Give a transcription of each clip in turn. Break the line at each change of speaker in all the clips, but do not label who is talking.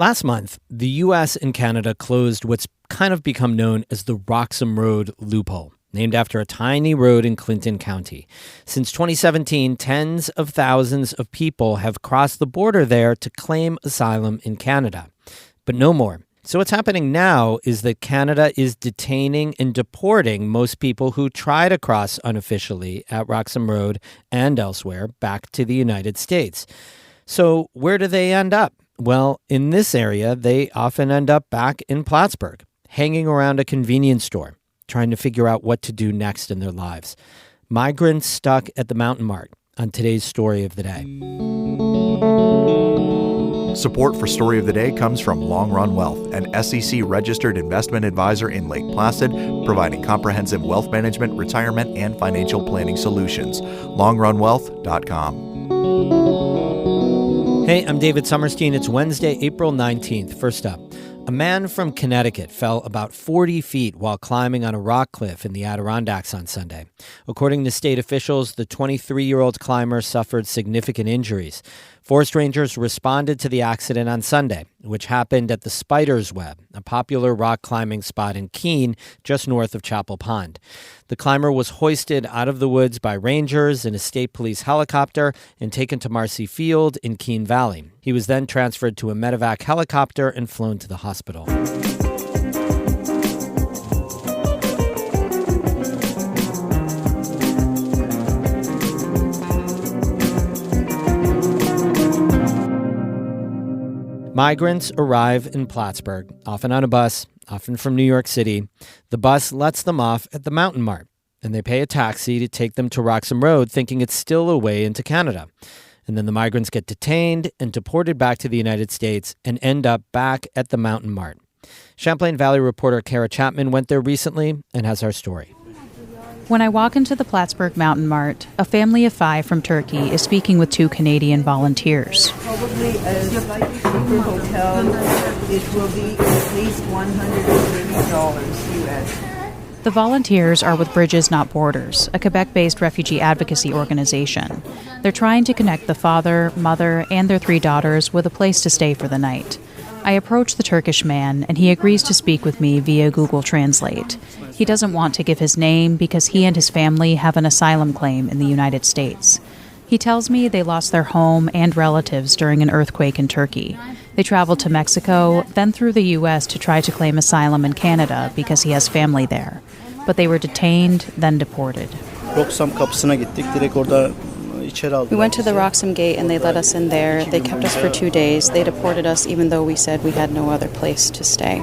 Last month, the U.S. and Canada closed what's kind of become known as the Roxham Road loophole, named after a tiny road in Clinton County. Since 2017, tens of thousands of people have crossed the border there to claim asylum in Canada. But no more. So what's happening now is that Canada is detaining and deporting most people who try to cross unofficially at Roxham Road and elsewhere back to the United States. So where do they end up? Well, in this area, they often end up back in Plattsburgh, hanging around a convenience store, trying to figure out what to do next in their lives. Migrants stuck at the Mountain Mart on today's Story of the Day.
Support for Story of the Day comes from Long Run Wealth, an SEC-registered investment advisor in Lake Placid, providing comprehensive wealth management, retirement, and financial planning solutions. LongRunWealth.com.
Hey, I'm David Summerstein. It's Wednesday, April 19th. First up, a man from Connecticut fell about 40 feet while climbing on a rock cliff in the Adirondacks on Sunday. According to state officials, the 23-year-old climber suffered significant injuries. Forest rangers responded to the accident on Sunday, which happened at the Spider's Web, a popular rock climbing spot in Keene, just north of Chapel Pond. The climber was hoisted out of the woods by rangers in a state police helicopter and taken to Marcy Field in Keene Valley. He was then transferred to a medevac helicopter and flown to the hospital. Migrants arrive in Plattsburgh, often on a bus, often from New York City. The bus lets them off at the Mountain Mart, and they pay a taxi to take them to Roxham Road, thinking it's still a way into Canada. And then the migrants get detained and deported back to the United States and end up back at the Mountain Mart. Champlain Valley reporter Cara Chapman went there recently and has our story.
When I walk into the Plattsburgh Mountain Mart, a family of 5 from Turkey is speaking with 2 Canadian volunteers.
Probably a slightly cheaper hotel. It will be at least $130 US.
The volunteers are with Bridges Not Borders, a Quebec-based refugee advocacy organization. They're trying to connect the father, mother, and their 3 daughters with a place to stay for the night. I approach the Turkish man, and he agrees to speak with me via Google Translate. He doesn't want to give his name because he and his family have an asylum claim in the United States. He tells me they lost their home and relatives during an earthquake in Turkey. They traveled to Mexico, then through the U.S. to try to claim asylum in Canada because he has family there. But they were detained, then deported.
We went to the Roxham Gate and they let us in there. They kept us for 2 days. They deported us even though we said we had no other place to stay.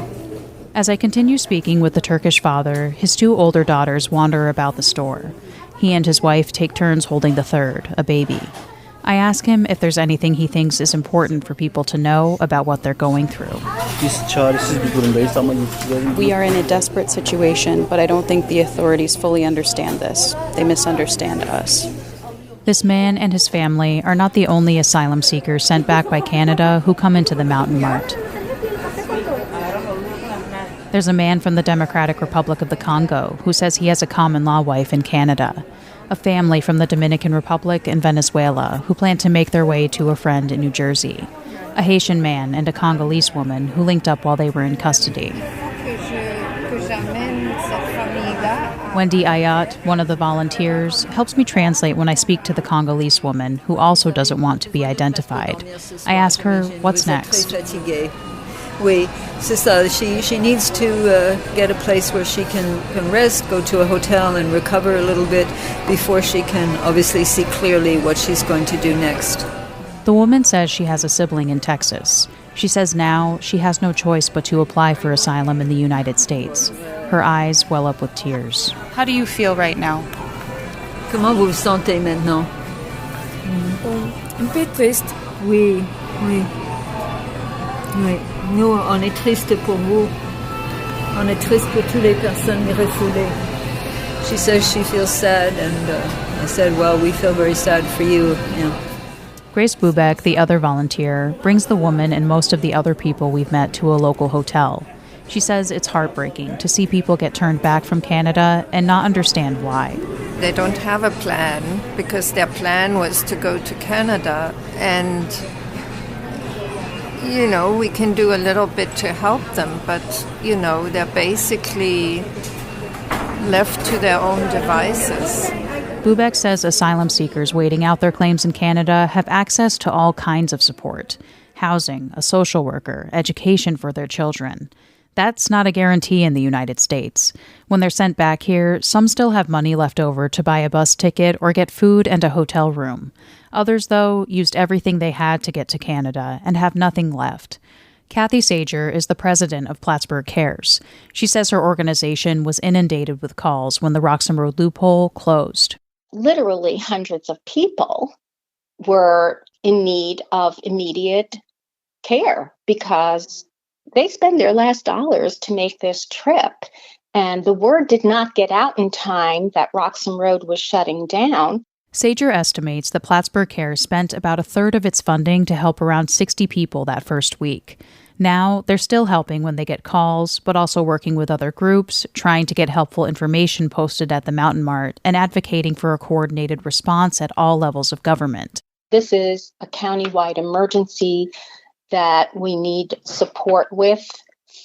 As I continue speaking with the Turkish father, his 2 older daughters wander about the store. He and his wife take turns holding the third, a baby. I ask him if there's anything he thinks is important for people to know about what they're going through.
We are in a desperate situation, but I don't think the authorities fully understand this. They misunderstand us.
This man and his family are not the only asylum seekers sent back by Canada who come into the Mountain Mart. There's a man from the Democratic Republic of the Congo who says he has a common-law wife in Canada, a family from the Dominican Republic and Venezuela who plan to make their way to a friend in New Jersey, a Haitian man and a Congolese woman who linked up while they were in custody. Wendy Ayat, one of the volunteers, helps me translate when I speak to the Congolese woman, who also doesn't want to be identified. I ask her, what's next?
Oui, c'est ça. She needs to get a place where she can rest, go to a hotel and recover a little bit before she can obviously see clearly what she's going to do next.
The woman says she has a sibling in Texas. She says now she has no choice but to apply for asylum in the United States. Her eyes well up with tears.
How do you feel right now?
Comment vous vous sentez maintenant?
Un peu triste.
Oui, oui. Oui. Nous, on est triste pour vous. On est triste pour toutes les personnes refoulées. She says she feels sad, and I said, well, we feel very sad for you. Yeah.
Grace Bubeck, the other volunteer, brings the woman and most of the other people we've met to a local hotel. She says it's heartbreaking to see people get turned back from Canada and not understand why.
They don't have a plan because their plan was to go to Canada, and We can do a little bit to help them, but, they're basically left to their own devices.
Bubeck says asylum seekers waiting out their claims in Canada have access to all kinds of support: housing, a social worker, education for their children. That's not a guarantee in the United States. When they're sent back here, some still have money left over to buy a bus ticket or get food and a hotel room. Others, though, used everything they had to get to Canada and have nothing left. Kathy Sager is the president of Plattsburgh Cares. She says her organization was inundated with calls when the Roxham Road loophole closed.
Literally hundreds of people were in need of immediate care because they spend their last dollars to make this trip. And the word did not get out in time that Roxham Road was shutting down.
Sager estimates that Plattsburgh Cares spent about a third of its funding to help around 60 people that first week. Now, they're still helping when they get calls, but also working with other groups, trying to get helpful information posted at the Mountain Mart, and advocating for a coordinated response at all levels of government.
This is a countywide emergency that we need support with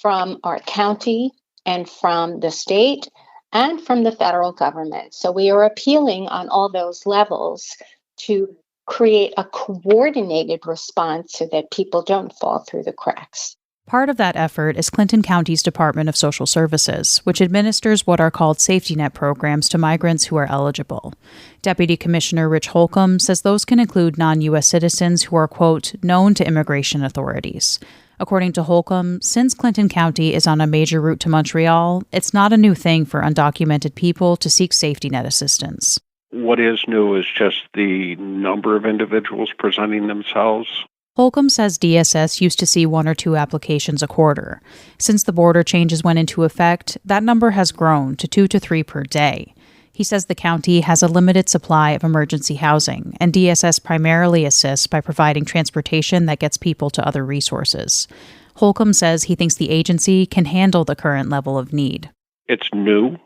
from our county and from the state and from the federal government. So we are appealing on all those levels to create a coordinated response so that people don't fall through the cracks.
Part of that effort is Clinton County's Department of Social Services, which administers what are called safety net programs to migrants who are eligible. Deputy Commissioner Rich Holcomb says those can include non-U.S. citizens who are, quote, known to immigration authorities. According to Holcomb, since Clinton County is on a major route to Montreal, it's not a new thing for undocumented people to seek safety net assistance.
What is new is just the number of individuals presenting themselves.
Holcomb says DSS used to see 1 or 2 applications a quarter. Since the border changes went into effect, that number has grown to 2 to 3 per day. He says the county has a limited supply of emergency housing, and DSS primarily assists by providing transportation that gets people to other resources. Holcomb says he thinks the agency can handle the current level of need.
It's new,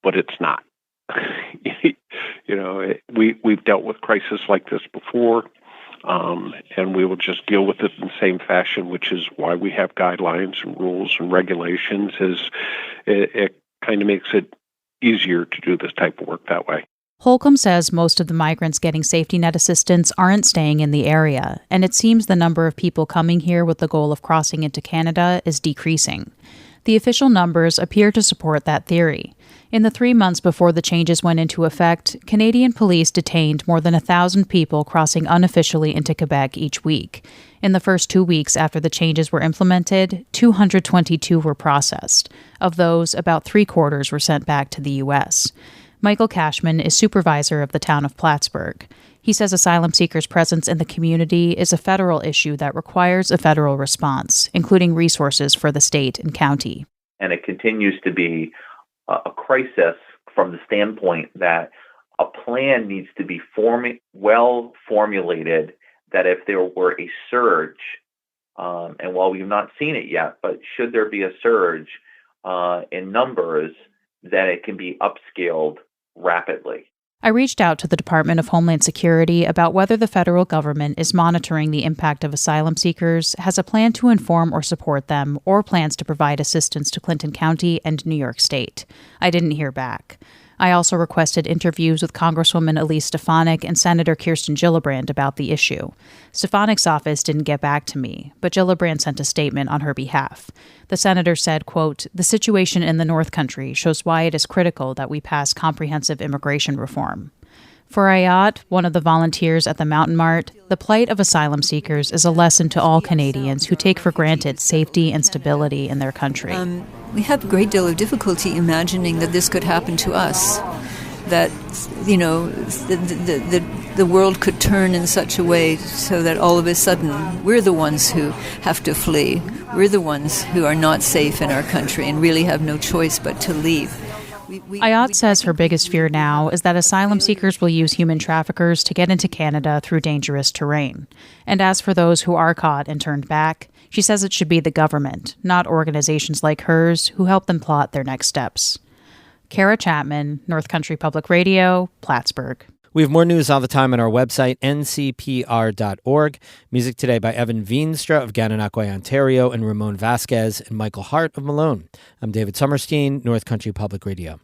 but it's not. We've dealt with crises like this before, and we will just deal with it in the same fashion, which is why we have guidelines and rules and regulations. It kind of makes it easier to do this type of work that way.
Holcomb says most of the migrants getting safety net assistance aren't staying in the area, and it seems the number of people coming here with the goal of crossing into Canada is decreasing. The official numbers appear to support that theory. In the 3 months before the changes went into effect, Canadian police detained more than 1,000 people crossing unofficially into Quebec each week. In the first 2 weeks after the changes were implemented, 222 were processed. Of those, about 3/4 were sent back to the U.S. Michael Cashman is supervisor of the town of Plattsburgh. He says asylum seekers' presence in the community is a federal issue that requires a federal response, including resources for the state and county.
And it continues to be a crisis from the standpoint that a plan needs to be well formulated, that if there were a surge, and while we've not seen it yet, but should there be a surge in numbers, that it can be upscaled rapidly.
I reached out to the Department of Homeland Security about whether the federal government is monitoring the impact of asylum seekers, has a plan to inform or support them, or plans to provide assistance to Clinton County and New York State. I didn't hear back. I also requested interviews with Congresswoman Elise Stefanik and Senator Kirsten Gillibrand about the issue. Stefanik's office didn't get back to me, but Gillibrand sent a statement on her behalf. The senator said, quote, "The situation in the North Country shows why it is critical that we pass comprehensive immigration reform." For Ayat, one of the volunteers at the Mountain Mart, the plight of asylum seekers is a lesson to all Canadians who take for granted safety and stability in their country.
We have a great deal of difficulty imagining that this could happen to us, that, the world could turn in such a way so that all of a sudden we're the ones who have to flee. We're the ones who are not safe in our country and really have no choice but to leave.
Ayat says her biggest fear now is that asylum seekers will use human traffickers to get into Canada through dangerous terrain. And as for those who are caught and turned back, she says it should be the government, not organizations like hers, who help them plot their next steps. Cara Chapman, North Country Public Radio, Plattsburgh.
We have more news all the time on our website, ncpr.org. Music today by Evan Veenstra of Gananoque, Ontario, and Ramon Vasquez and Michael Hart of Malone. I'm David Summerstein, North Country Public Radio.